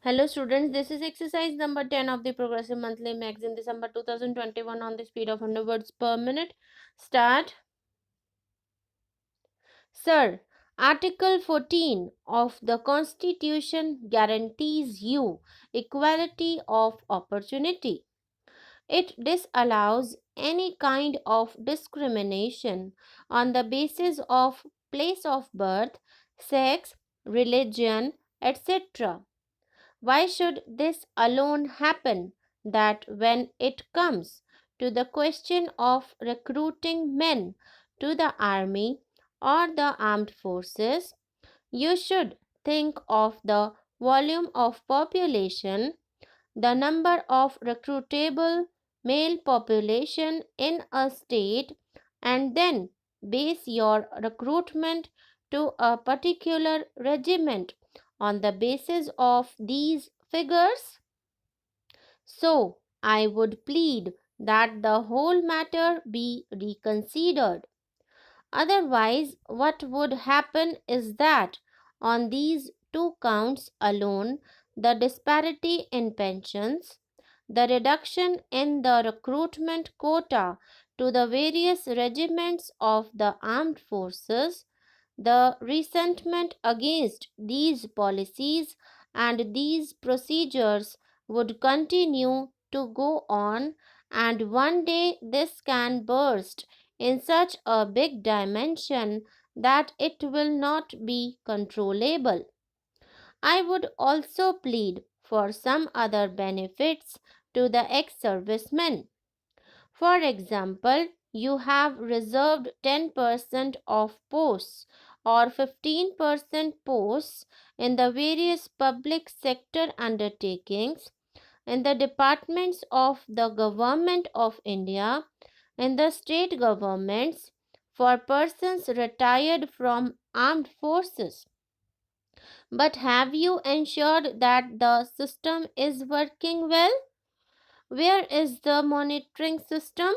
Hello students, this is exercise number 10 of the Progressive Monthly Magazine, December 2021 on the speed of 100 words per minute. Start. Sir, Article 14 of the Constitution guarantees you equality of opportunity. It disallows any kind of discrimination on the basis of place of birth, sex, religion, etc. Why should this alone happen? That when it comes to the question of recruiting men to the army or the armed forces, you should think of the volume of population, the number of recruitable male population in a state, and then base your recruitment to a particular regiment on the basis of these figures? So, I would plead that the whole matter be reconsidered. Otherwise, what would happen is that on these two counts alone, the disparity in pensions, the reduction in the recruitment quota to the various regiments of the armed forces, the resentment against these policies and these procedures would continue to go on, and one day this can burst in such a big dimension that it will not be controllable. I would also plead for some other benefits to the ex servicemen. For example, you have reserved 10% of posts or 15% posts in the various public sector undertakings, in the departments of the Government of India, in the state governments, for persons retired from armed forces. But have you ensured that the system is working well? Where is the monitoring system?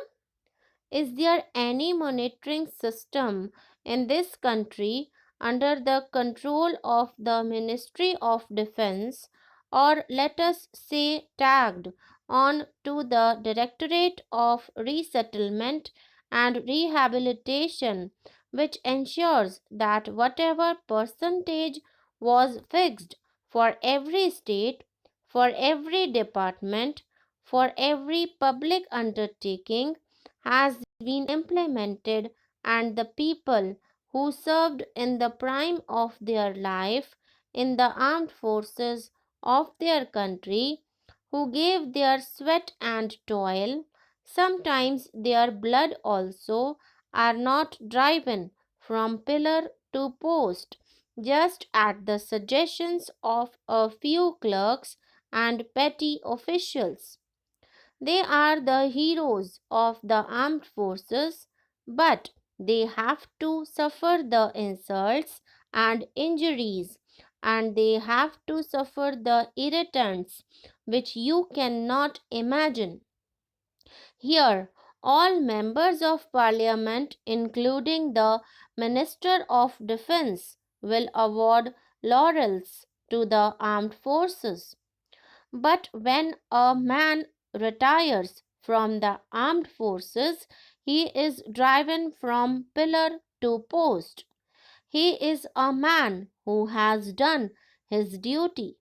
Is there any monitoring system in this country under the control of the Ministry of Defense, or let us say tagged on to the Directorate of Resettlement and Rehabilitation, which ensures that whatever percentage was fixed for every state, for every department, for every public undertaking has been implemented, and the people who served in the prime of their life in the armed forces of their country, who gave their sweat and toil, sometimes their blood also, are not driven from pillar to post just at the suggestions of a few clerks and petty officials. They are the heroes of the armed forces, but they have to suffer the insults and injuries, and they have to suffer the irritants which you cannot imagine. Here, all members of parliament, including the Minister of Defense, will award laurels to the armed forces. But when a man retires from the armed forces, he is driven from pillar to post. He is a man who has done his duty.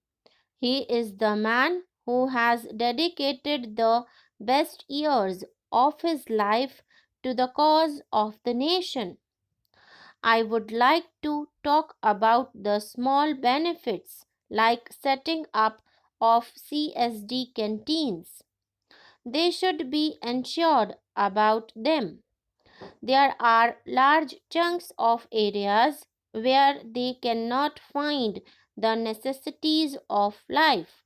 He is the man who has dedicated the best years of his life to the cause of the nation. I would like to talk about the small benefits like setting up of CSD canteens. They should be ensured about them. There are large chunks of areas where they cannot find the necessities of life.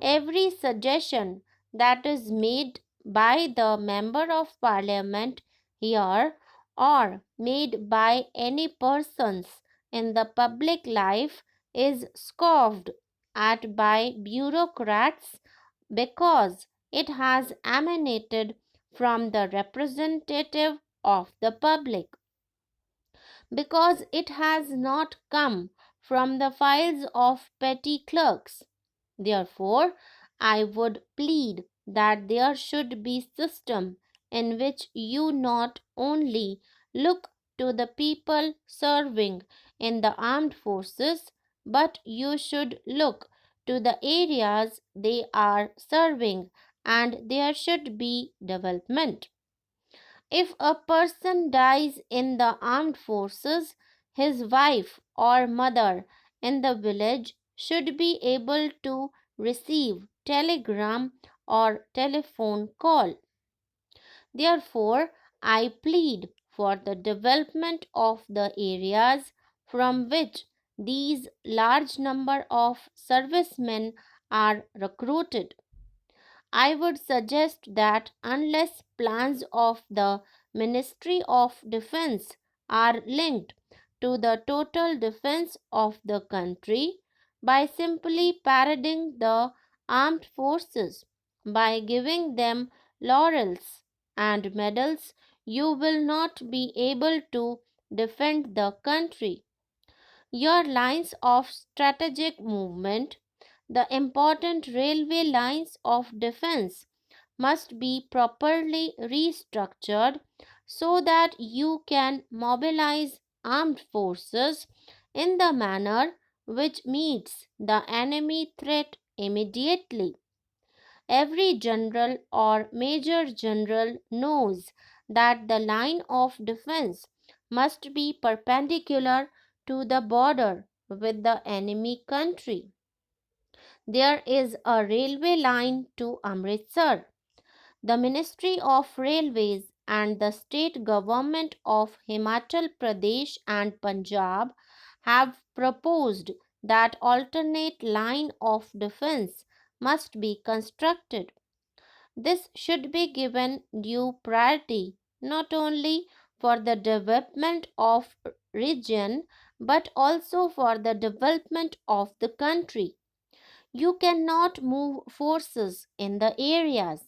Every suggestion that is made by the member of parliament here, or made by any persons in the public life, is scoffed at by bureaucrats because it has emanated from the representative of the public, because it has not come from the files of petty clerks. Therefore, I would plead that there should be system in which you not only look to the people serving in the armed forces, but you should look to the areas they are serving, and there should be development. If a person dies in the armed forces, his wife or mother in the village should be able to receive telegram or telephone call. Therefore, I plead for the development of the areas from which these large number of servicemen are recruited. I would suggest that unless plans of the Ministry of Defense are linked to the total defense of the country by simply parading the armed forces, by giving them laurels and medals, you will not be able to defend the country. Your lines of strategic movement, the important railway lines of defense, must be properly restructured so that you can mobilize armed forces in the manner which meets the enemy threat immediately. Every general or major general knows that the line of defense must be perpendicular to the border with the enemy country. There is a railway line to Amritsar. The Ministry of Railways and the state government of Himachal Pradesh and Punjab have proposed that alternate line of defense must be constructed. This should be given due priority not only for the development of region but also for the development of the country. You cannot move forces in the areas.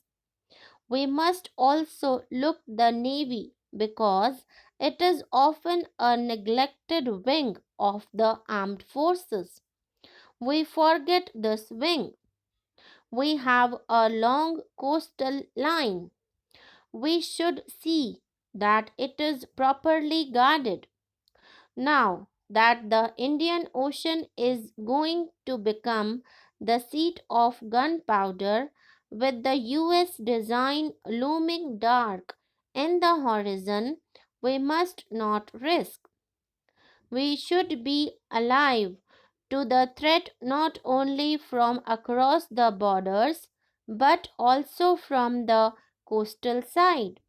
We must also look the navy because it is often a neglected wing of the armed forces. We forget this wing. We have a long coastal line. We should see that it is properly guarded. Now that the Indian Ocean is going to become the seat of gunpowder, with the US design looming dark in the horizon, we must not risk. We should be alive to the threat not only from across the borders but also from the coastal side.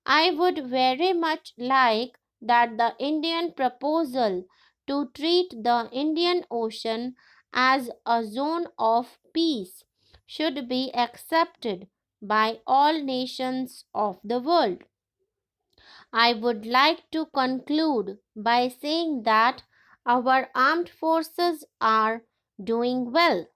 I would very much like that the Indian proposal to treat the Indian Ocean as a zone of peace should be accepted by all nations of the world. I would like to conclude by saying that our armed forces are doing well.